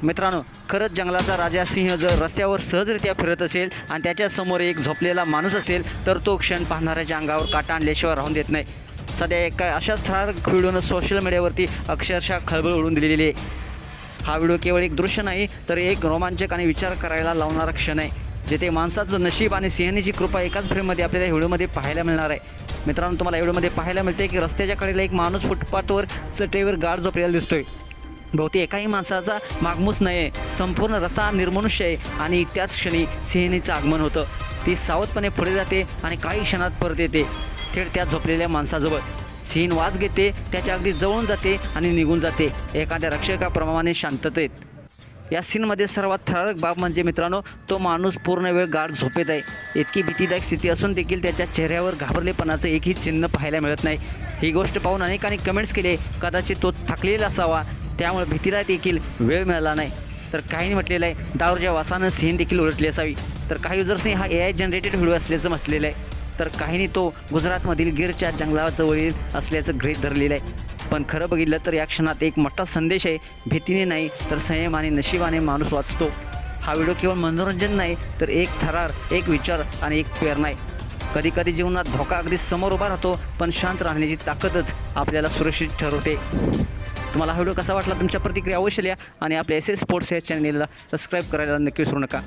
मित्रांनो, खरंच जंगलाचा राजा सिंह जर रस्त्यावर सहजरित्या फिरत असेल आणि त्याच्यासमोर एक झोपलेला माणूस असेल तर तो क्षण पाहणाऱ्याच्या अंगावर काटा आणल्याशिवाय राहून देत नाही. सध्या एका अशाच थरारक व्हिडिओनं सोशल मीडियावरती अक्षरशः खळबळ उडून दिलेली आहे. हा व्हिडिओ केवळ एक दृश्य नाही तर एक रोमांचक आणि विचार करायला लावणारा क्षण आहे, जिथे माणसाचं नशीब आणि सिंहाची कृपा एकाच फ्रेममध्ये आपल्याला व्हिडिओमध्ये पाहायला मिळणार आहे. मित्रांनो, तुम्हाला व्हिडिओमध्ये पाहायला मिळते की रस्त्याच्या कडेला एक माणूस फुटपाथवर चटईवर गाढ झोपलेला दिसतोय. बहुतेक एकाही माणसाचा मागमूस नाही आहे, संपूर्ण रस्ता निर्मनुष्य आहे आणि त्याच क्षणी सिंहाचं आगमन होतं. ती सावधपणे पुढे जाते आणि काही क्षणात परत येते थेट त्या झोपलेल्या माणसाजवळ. सिंह वास घेते, त्याच्या अगदी जवळून जाते आणि निघून जाते एखाद्या रक्षकाप्रमाणे शांततेत. या सीनमध्ये सर्वात थरारक बाब म्हणजे मित्रांनो, तो माणूस पूर्ण वेळ गाढ झोपेत आहे. इतकी भीतीदायक स्थिती असून देखील त्याच्या चेहऱ्यावर घाबरलेपणाचं एकही चिन्ह पाहायला मिळत नाही. ही गोष्ट पाहून अनेकांनी कमेंट्स केले, कदाचित तो थकलेला असावा त्यामुळे भीतीला देखील वेळ मिळाला नाही. तर काहींनी म्हटलेलं आहे दारूच्या वासानं सिंह देखील उलटली असावी. तर काही युजर्सनी हा AI जनरेटेड व्हिडिओ असल्याचं म्हटलेलं आहे. तर काहींनी तो गुजरातमधील गिरच्या जंगलाजवळील असल्याचं गृहीत धरलेलं आहे. पण खरं बघितलं तर या क्षणात एक मोठा संदेश आहे. भीतीने नाही तर संयम आणि नशिबाने माणूस वाचतो. हा व्हिडिओ केवळ मनोरंजन नाही तर एक थरार, एक विचार आणि एक प्रेरणा आहे. कधी कधी जीवनात धोका अगदी समोर उभा राहतो, पण शांत राहण्याची ताकदच आपल्याला सुरक्षित ठरवते. तुम्हाला हा व्हिडिओ कसा वाटला? तुमच्या प्रतिक्रिया अवश्य लिहा आणि आपल्या SS स्पोर्ट्स या चॅनलला सबस्क्राईब करायला नक्की विसरू नका.